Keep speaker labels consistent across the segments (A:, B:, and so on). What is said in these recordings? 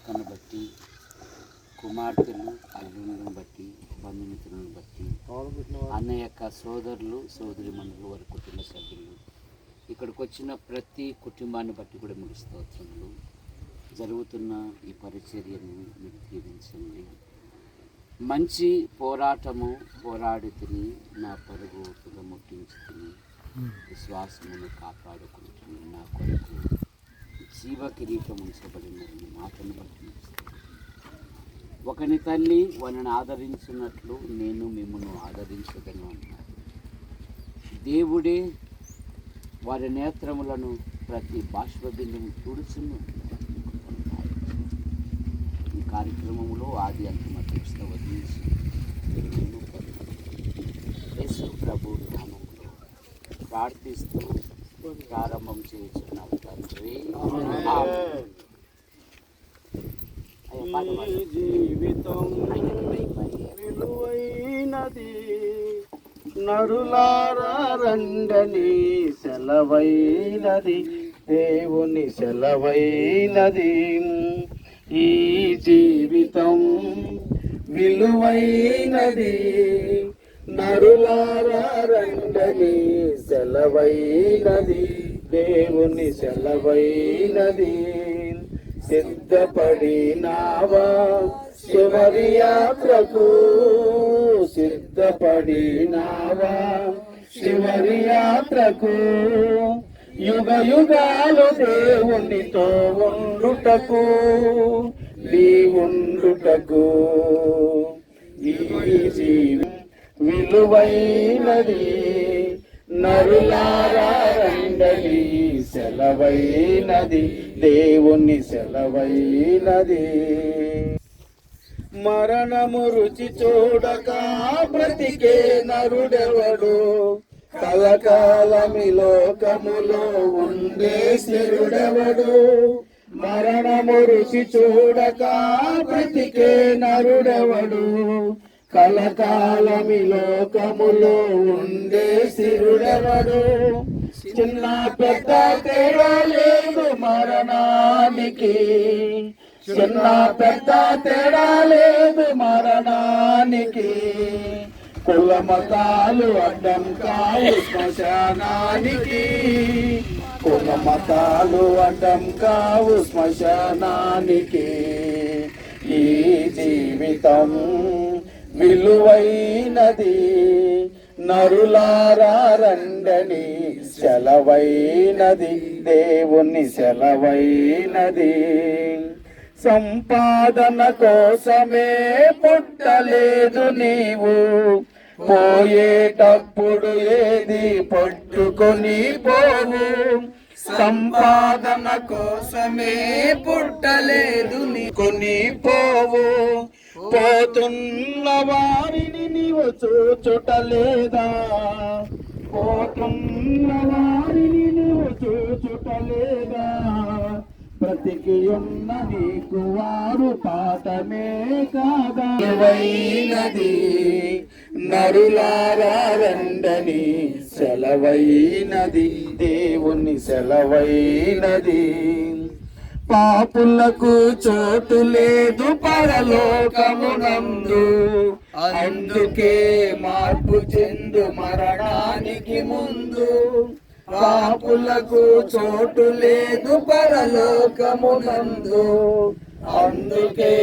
A: అక్కను బట్టి, కుమార్తెలు అల్లులను బట్టి, బంధుమిత్రులను బట్టి, అన్న యొక్క సోదరులు సోదరిమణులు వారి కుటుంబ సభ్యులు, ఇక్కడికి వచ్చిన ప్రతి కుటుంబాన్ని బట్టి కూడా మీకు స్తోత్రములు. జరుగుతున్న ఈ పరిచర్యను మీరు దీవించండి. మంచి పోరాటము పోరాడి తిని నా పరుగు తుదముట్టించి తిని విశ్వాసమును కాపాడుకుంటుని నా కొరకు జీవ కిరీటం ఉంచబడినని మాటను బట్టి ఒకని తల్లి వారిని ఆదరించినట్లు నేను మిమ్మల్ని ఆదరించదను అన్నారు. దేవుడే వారి నేత్రములను ప్రతి బాష్పబిందును తుడుచును. ఈ కార్యక్రమంలో ఆది అంతిమ వదిలించి యేసు ప్రభు నామములో ప్రార్థిస్తూ ప్రారంభం చేయించున్నాం తండ్రి.
B: జీవితం విలువైనది, నరులారా రండని సెలవైనది, దేవుని సెలవైనది. ఈ జీవితం విలువైనది, నరులారా రండని సెలవైనది, దేవుని సెలవైనది. సిద్ధపడినావా చివరి యాత్రకు, సిద్ధపడినావా చివరి యాత్రకు, యుగ యుగాలు దేవునితో ఉండుటకు, నీ ఉండుటకు. ఈ జీవి విలువైనది, నరులారా రండని సెలవైనది, దేవుని సెలవైనది. మరణము రుచి చూడక బ్రతికే నరుడెవడు, కలకాలమి లోకములో ఉండే స్థిరుడెవడు. మరణము రుచి చూడక బ్రతికే నరుడెవడు, కలకాలమి లోకములో ఉండే స్థిరుడెవడు. చిన్న పెద్ద తేడా లేదు మరణానికి, చిన్న పెద్ద తేడా లేదు మరణానికి. కుల మతాలు అడ్డం కావు శ్మశానానికి, కుల మతాలు అడ్డం కావు శ్మశానానికి. ఈ జీవితం విలువైనది, నరులారా రండని సెలవైనది, దేవుని సెలవైనది. సంపాదన కోసమే పుట్టలేదు నీవు, పోయేటప్పుడు ఏది పట్టుకొని పోవు. సంపాదన కోసమే పుట్టలేదు నీ కొని పోవు. పోతున్న వారిని నీవు చూచుటలేదా, పోతున్న వారిని నీవు చూచుటలేదా. బ్రతికి ఉన్న నీకు వారు పాఠమే కాదా. సెలవైనది, నరులారా రండని సెలవైనది, దేవుని సెలవైనది. పాపులకు చోటు లేదు పరలోకమునందు, అందుకే మార్పు చెందు మరణానికి ముందు. పాపులకు చోటు లేదు పరలోకమునందు, అందుకే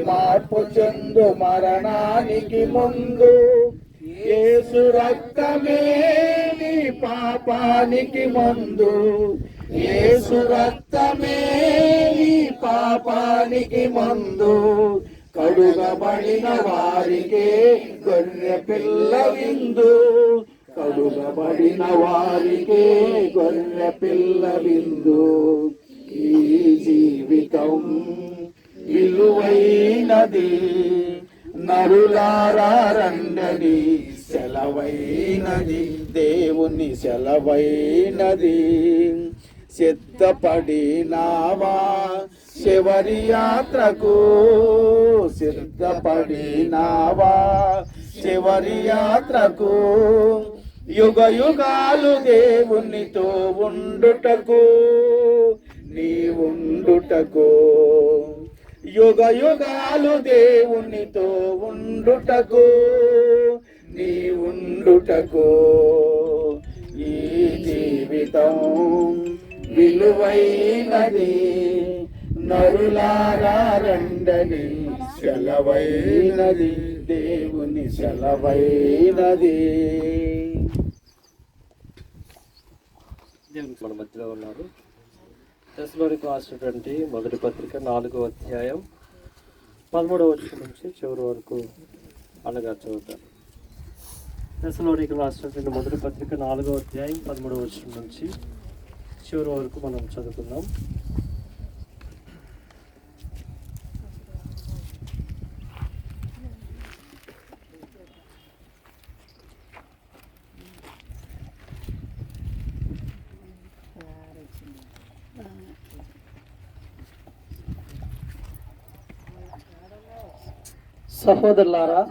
B: మార్పు చెందు మరణానికి ముందు. యేసు రక్తమే నీ పాపానికి మందు, యేసు రక్తమే నీ పాపానికి మందు. కడుగబడిన వారికే గొర్రె పిల్ల విందు, కడుగబడిన వారికే గొర్రె పిల్ల విందు. ఈ జీవితం విలువైనది, నరులారా రండని సెలవైనది, దేవుని సెలవైనది. సిద్ధపడినావా చివరి యాత్రకు, సిద్ధపడినావా చివరి యాత్రకు. యుగ యుగాలు దేవునితో ఉండుటకు, నీ ఉండుటకు. యుగ యుగాలు దేవునితో ఉండుటకు నీ ఉండుటకు ఈ జీవితం విలువైనది నరులారా రండని సెలవైనది దేవుని సెలవైనది.
C: దేవునికి మన మధ్యలో ఉన్నారు. తెస్సలోనికీయులకు రాసినటువంటి మొదటి పత్రిక 4వ అధ్యాయం 13వ వచనం నుంచి చివరి వరకు అనగా చదువుతారు. తెస్సలోనికీయులకు రాసినటువంటి మొదటి పత్రిక 4వ అధ్యాయం 13వ వచనం నుంచి చివరి వరకు మనం చదువుకుందాం.
D: సహోదరులారా,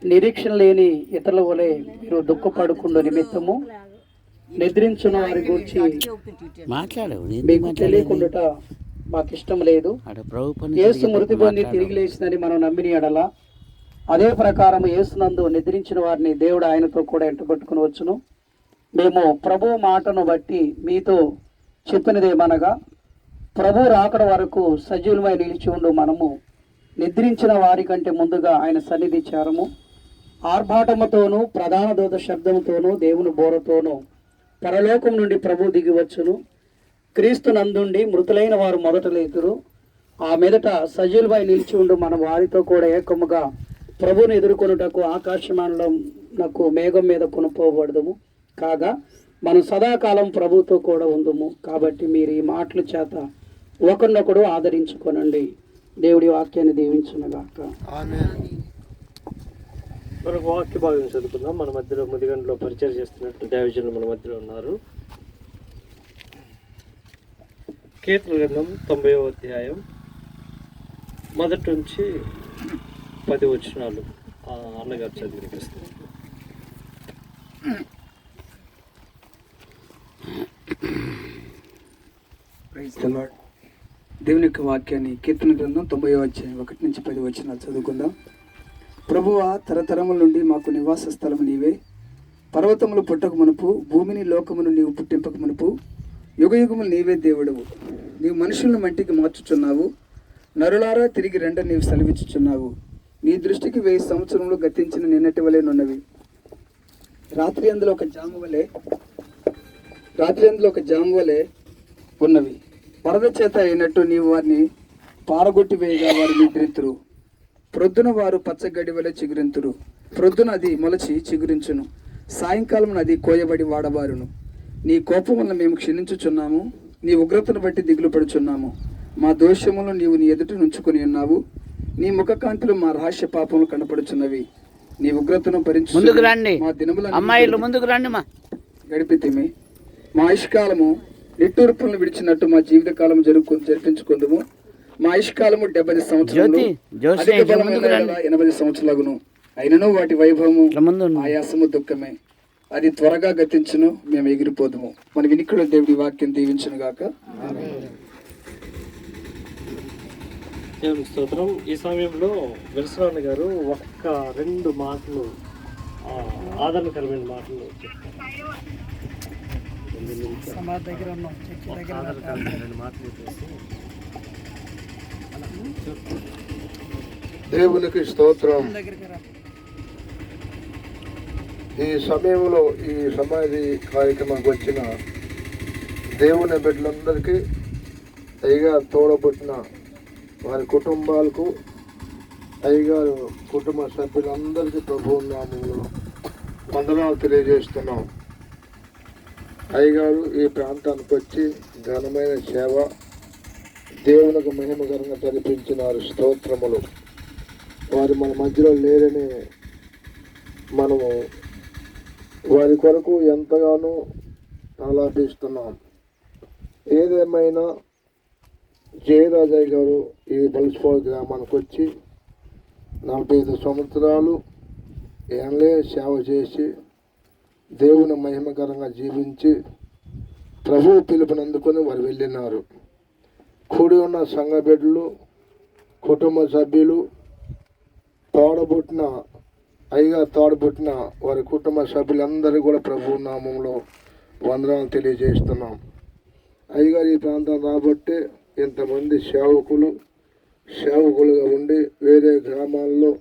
D: నిరీక్షణ లేని ఇతరుల వలె మీరు దుఃఖపడకుండా నిమిత్తము నిద్రించున్న వారి గురించి మీకు తెలియకుండా మాకు ఇష్టం లేదు. యేసు మృతి పొంది తిరిగి లేచిందని మనం నమ్మిన ఎడల అదే ప్రకారం యేసునందు నిద్రించిన వారిని దేవుడు ఆయనతో కూడా ఎంటబెట్టుకుని వచ్చును. మేము ప్రభు మాటను బట్టి మీతో చెప్పినదేమనగా, ప్రభు రాకడ వరకు సజీవులమై నిలిచి ఉండు మనము నిద్రించిన వారి కంటే ముందుగా ఆయన సన్నిధి చేరము. ఆర్భాటముతోనూ ప్రధాన దూత శబ్దముతోనూ దేవుని బోరతోనూ పరలోకం నుండి ప్రభు దిగివచ్చును. క్రీస్తు నందుండి మృతులైన వారు మొదట లేతురు. ఆ మీదట సజీవులపై నిలిచి ఉండు మన వారితో కూడా ఏకముగా ప్రభువును ఎదుర్కొనుటకు ఆకాశమానంకు మేఘం మీద కొనుక్కోబడదుము. కాగా మనం సదాకాలం ప్రభుతో కూడా ఉందుము. కాబట్టి మీరు ఈ మాటల చేత ఒకరినొకడు ఆదరించుకొనండి. దేవుడి వాక్యాన్ని దీవించునుగాక.
C: మనకు వాక్య భాగం చదువుకుందాం. మన మధ్యలో ముదిగంటలో పరిచయం చేస్తున్నట్టు దైవజనులు మన మధ్యలో ఉన్నారు. కీర్తన గ్రంథం 90వ అధ్యాయం 1 నుంచి 10 వచనాలు అన్నగారు చదివి వినిపిస్తారు.
E: దేవుని యొక్క వాక్యాన్ని కీర్తన గ్రంథం 90వ అధ్యాయం 1 నుంచి 10 వచనాలు చదువుకుందాం. ప్రభువా, తరతరముల నుండి మాకు నివాస స్థలము నీవే. పర్వతములు పుట్టక మునుపు, భూమిని లోకమును నీవు పుట్టింపక మునుపు, యుగ యుగములు నీవే దేవుడవు. నీవు మనుషులను మంటికి మార్చుచున్నావు. నరులారా తిరిగి రెండ నీవు సెలవిచ్చుచున్నావు. నీ దృష్టికి 1000 సంవత్సరములు గతించిన నిన్నటి వలెనున్నవి. రాత్రి అందులో ఒక జాము వలె ఉన్నవి. వరద చేత అయినట్టు నీవు వారిని పారగొట్టి వేయగా వారు నిద్రింతురు. ప్రొద్దున వారు పచ్చగడ్డి వలె చిగురింతురు. ప్రొద్దున అది మొలచి చిగురించును. సాయంకాలం అది కోయబడి వాడబారును. నీ కోపం వల్ల మేము క్షీణించుచున్నాము. నీ ఉగ్రతను బట్టి దిగులు పడుచున్నాము. మా దోషములు నీవు నీ ఎదుట నుంచుకొని ఉన్నావు. నీ ముఖకాంతులు మా రహస్య పాపములు కనపడుచున్నవి. నీ ఉగ్రతను భరించు మా దినములను గడిపితిమి. మా ఆయుష్కాలము నిట్టూర్పులను విడిచినట్టు మా జీవిత కాలం జరిపించుకుందుము. మా ఆయుష్కాలము 70 సంవత్సరాలు, 80 సంవత్సరాలును. అయినను వాటి వైభవము ఆయాసము దుఃఖమే. అది త్వరగా గతించును, మేము ఎగిరిపోదుము. మన వినికిడి దేవుడి వాక్యం దీవించును గాక.
C: దేవునికి స్తోత్రం. ఈ సమయంలో విల్సన్ గారు 1-2 మాటలు ఆదరణకరమైన మాటలు చెప్తారు.
F: దేవునికి స్తోత్రం. ఈ సమయంలో ఈ సమాధి కార్యక్రమానికి వచ్చిన దేవుని బిడ్డలందరికీ, అయ్యగారు తోడబుట్టిన వారి కుటుంబాలకు, అయ్యగారు కుటుంబ సభ్యులందరికీ ప్రభువు నామములో వందనాలు తెలియజేస్తున్నాం. అయ్యగారు ఈ ప్రాంతానికి వచ్చి ఘనమైన సేవ, దేవునికి మహిమకరంగా జరిపించినారు. స్తోత్రములు. వారు మన మధ్యలో లేరని మనము వారి కొరకు ఎంతగానో ఆలాపిస్తున్నాం. ఏదేమైనా జయరాజయ్య గారు ఈ బల్స్ఫోర్ గ్రామానికి వచ్చి 45 సంవత్సరాలు ఏళ్ళే సేవ చేసి దేవుని మహిమకరంగా జీవించి ప్రభువు పిలుపుని అందుకొని వారు వెళ్ళినారు. కూడి ఉన్న సంఘ బిడ్డలు కుటుంబ సభ్యులు, తోడబుట్టిన అయ్యగారు తోడబుట్టిన వారి కుటుంబ సభ్యులందరూ కూడా ప్రభు నామంలో వందనాలు తెలియజేస్తున్నాం. అయ్యగారు ఈ ప్రాంతం రాబట్టే ఇంతమంది సేవకులుగా ఉండి వేరే గ్రామాల్లో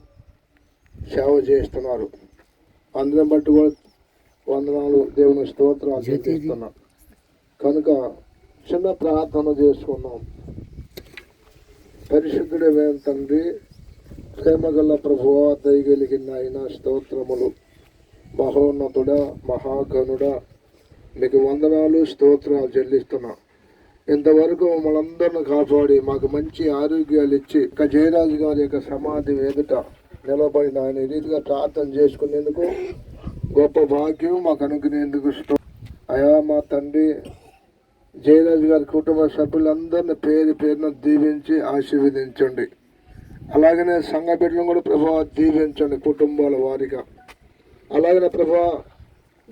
F: సేవ చేస్తున్నారు. అందరం బట్టి కూడా వందనాలు, దేవుని స్తోత్రాలు చెల్లిస్తున్నాం. కనుక చిన్న ప్రార్థన చేసుకున్నాం. పరిశుద్ధుడైన తండ్రి, ప్రేమగల ప్రభువా, దయగలిగిన ఆయన స్తోత్రములు. మహోన్నతుడా, మహాగణుడా, మీకు వందనాలు, స్తోత్రాలు చెల్లిస్తున్నా. ఇంతవరకు మమ్మల్ని అందరిని కాపాడి మాకు మంచి ఆరోగ్యాలు ఇచ్చి జయరాజు గారి యొక్క సమాధి ఎదుట నిలబడిన ఆయన రీతిగా ప్రార్థన చేసుకునేందుకు గొప్ప భాగ్యం మాకు అనుకునేందుకు అయా మా తండ్రి, జయరాజు గారి కుటుంబ సభ్యులందరినీ పేరున దీవించి ఆశీర్వదించండి. అలాగనే సంఘ బిడ్డలను కూడా ప్రభావ దీవించండి కుటుంబాల వారిగా. అలాగనే ప్రభావ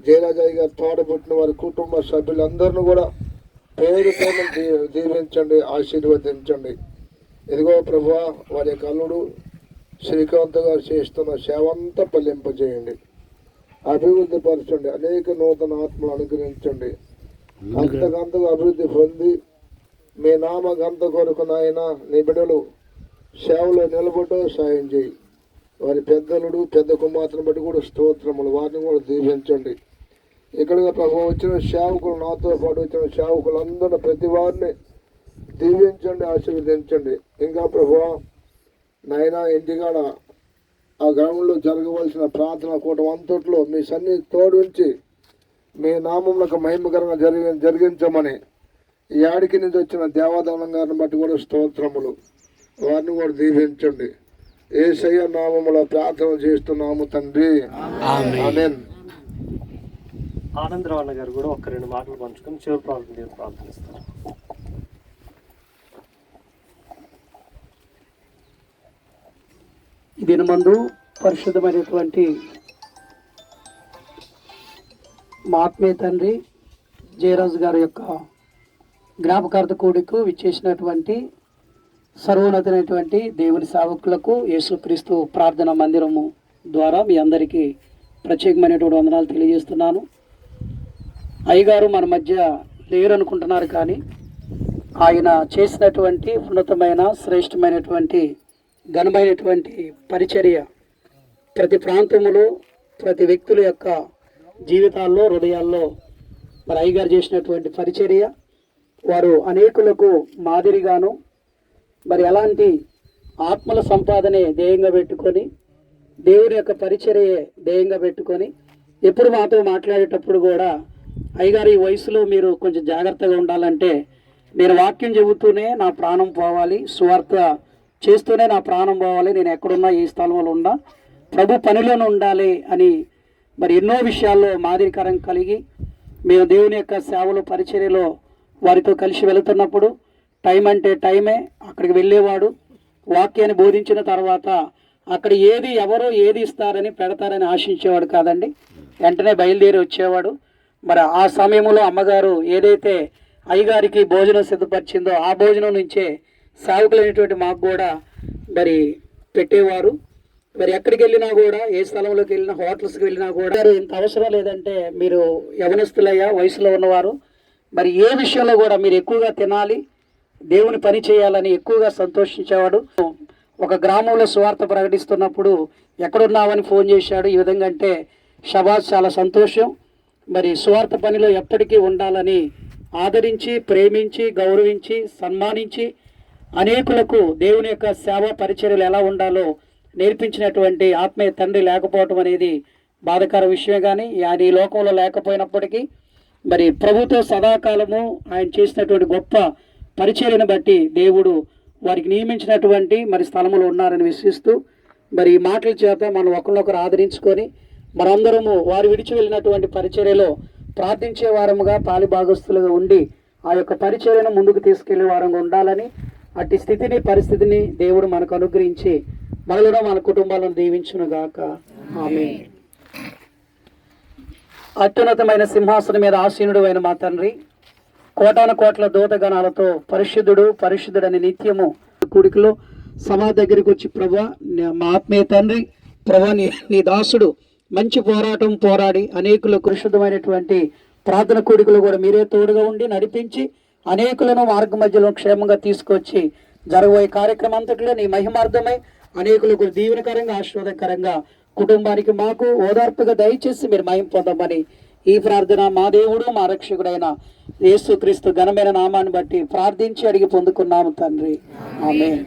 F: జయరాజయ్య గారు తోడబుట్టిన వారి కుటుంబ సభ్యులందరినీ కూడా పేరున దీవించండి, ఆశీర్వదించండి. ఇదిగో ప్రభావ వారి యొక్క అల్లుడు శ్రీకాంత్ గారు చేస్తున్న సేవ అంతా ఫలింపజేయండి, అభివృద్ధి పరచండి, అనేక నూతన ఆత్మలు అనుగ్రహించండి. అంతకంతగా అభివృద్ధి పొంది మీ నామ గంత కొరకు నాయన నీ బిడ్డలు సేవలో నిలబడ్డ సాయం చేయి. వారి పెద్దలుడు పెద్ద కుమార్తెను బట్టి కూడా స్తోత్రములు, వారిని కూడా దీవించండి. ఇక్కడికి ప్రభావం వచ్చిన సేవకులు, నాతో పాటు వచ్చిన సేవకులందరూ ప్రతి వారిని దీవించండి, ఆశీర్వదించండి. ఇంకా ప్రభావం నాయన ఇంటికాడ ఆ గ్రామంలో జరగవలసిన ప్రార్థన కూటం అంతట్లో మీ సన్నిధి తోడు ఉంచి మీ నామములకు మహిమకరంగా జరిగించమని ఈ యాడికి నుంచి వచ్చిన దేవాదానం గారిని బట్టి కూడా స్తోత్రములు, వారిని కూడా దీవించండి. యేసయ్య నామములో ప్రార్థన చేస్తున్నాము తండ్రి, ఆమేన్.
C: ఆనందరావు అన్న గారు కూడా ఒక 2 మాటలు పంచుకొని చివరి ప్రార్థనిస్తారు.
D: ఈ దినమందు పరిశుద్ధమైనటువంటి మా ఆత్మీయ తండ్రి జయరాజు గారి యొక్క జ్ఞాపకార్థ కూడికు విచ్చేసినటువంటి సర్వోన్నతమైనటువంటి దేవుని సేవకులకు యేసుక్రీస్తు ప్రార్థన మందిరము ద్వారా మీ అందరికీ ప్రత్యేకమైనటువంటి వందనాలు తెలియజేస్తున్నాను. అయ్యగారు మన మధ్య లేరు అనుకుంటున్నారు, కానీ ఆయన చేసినటువంటి ఉన్నతమైన శ్రేష్టమైనటువంటి ఘనమైనటువంటి పరిచర్య ప్రతి ప్రాంతంలో ప్రతి వ్యక్తుల యొక్క జీవితాల్లో హృదయాల్లో మరి అయ్యగారు చేసినటువంటి పరిచర్య వారు అనేకులకు మాదిరిగాను మరి అలాంటి ఆత్మల సంపాదనే ధ్యేయంగా పెట్టుకొని దేవుని యొక్క పరిచర్యే ధ్యేయంగా పెట్టుకొని ఎప్పుడు మాతో మాట్లాడేటప్పుడు కూడా అయ్యగారు ఈ వయసులో మీరు కొంచెం జాగ్రత్తగా ఉండాలంటే నేను వాక్యం చెబుతూనే నా ప్రాణం పోవాలి, సువార్త చేస్తూనే నా ప్రాణం పోవాలి, నేను ఎక్కడున్నా ఏ స్థలంలో ఉన్నా ప్రభు పనిలోనే ఉండాలి అని మరి ఎన్నో విషయాల్లో మాదిరికరం కలిగి మేము దేవుని యొక్క సేవలు పరిచర్యలో వారితో కలిసి వెళుతున్నప్పుడు టైం అంటే టైమే అక్కడికి వెళ్ళేవాడు. వాక్యాన్ని బోధించిన తర్వాత అక్కడ ఎవరో ఏది ఇస్తారని పెడతారని ఆశించేవాడు కాదండి, వెంటనే బయలుదేరి వచ్చేవాడు. మరి ఆ సమయంలో అమ్మగారు ఏదైతే అయ్యగారికి భోజనం సిద్ధపరిచిందో ఆ భోజనం నుంచే సేవకులైనటువంటి మాకు కూడా మరి పెట్టేవారు. మరి ఎక్కడికి వెళ్ళినా కూడా ఏ స్థలంలోకి వెళ్ళినా హోటల్స్కి వెళ్ళినా కూడా ఇంత అవసరం లేదంటే మీరు యవనస్తులయ్యా వయసులో ఉన్నవారు మరి ఏ విషయంలో కూడా మీరు ఎక్కువగా తినాలి, దేవుని పని చేయాలని ఎక్కువగా సంతోషించేవాడు. ఒక గ్రామంలో సువార్త ప్రకటిస్తున్నప్పుడు ఎక్కడున్నావని ఫోన్ చేశాడు. ఈ విధంగా అంటే షబాష్, చాలా సంతోషం. మరి సువార్త పనిలో ఎప్పటికీ ఉండాలని ఆదరించి ప్రేమించి గౌరవించి సన్మానించి అనేకులకు దేవుని యొక్క సేవా పరిచర్యలు ఎలా ఉండాలో నేర్పించినటువంటి ఆత్మీయ తండ్రి లేకపోవటం అనేది బాధాకర విషయం. కానీ ఆయన ఈ లోకంలో లేకపోయినప్పటికీ మరి ప్రభుతో సదాకాలము ఆయన చేసినటువంటి గొప్ప పరిచర్యను బట్టి దేవుడు వారికి నియమించినటువంటి మరి స్థలములో ఉన్నారని విశ్వసిస్తూ మరి ఈ మాటల చేత మనం ఒకరినొకరు ఆదరించుకొని మనందరము వారు విడిచి వెళ్ళినటువంటి పరిచర్యలో ప్రార్థించే వారముగా పాలిభాగస్తులుగా ఉండి ఆ యొక్క పరిచర్యను ముందుకు తీసుకెళ్లే వారంగా ఉండాలని అట్టి స్థితిని పరిస్థితిని దేవుడు మనకు అనుగ్రహించి మనలో మన కుటుంబాలను దీవించునుగాక. ఆమేన్. అత్యున్నతమైన సింహాసనం మీద ఆసీనుడు అయిన మా తండ్రి, కోటాను కోట్ల దూతగణాలతో పరిశుద్ధుడు పరిశుద్ధుడని నిత్యము కూడికలో సమాధి దగ్గరికి వచ్చి ప్రభా మా ఆత్మీయ తండ్రి ప్రభా నీ దాసుడు మంచి పోరాటం పోరాడి అనేకులకు పరిశుద్ధమైనటువంటి ప్రార్థన కూడికలు కూడా మీరే తోడుగా ఉండి నడిపించి అనేకులను మార్గ మధ్యలో క్షేమంగా తీసుకొచ్చి జరగబోయే కార్యక్రమం అంతట్లో నీ మహిమార్థమై అనేకులకు దీవెనకరంగా ఆశీర్వాదకరంగా కుటుంబానికి మాకు ఓదార్పుగా దయచేసి మీరు మహిమ పొందమని ఈ ప్రార్థన మా దేవుడు మా రక్షకుడైన యేసుక్రీస్తు ఘనమైన నామాన్ని బట్టి ప్రార్థించి అడిగి పొందుకున్నాము తండ్రి. ఆమేన్.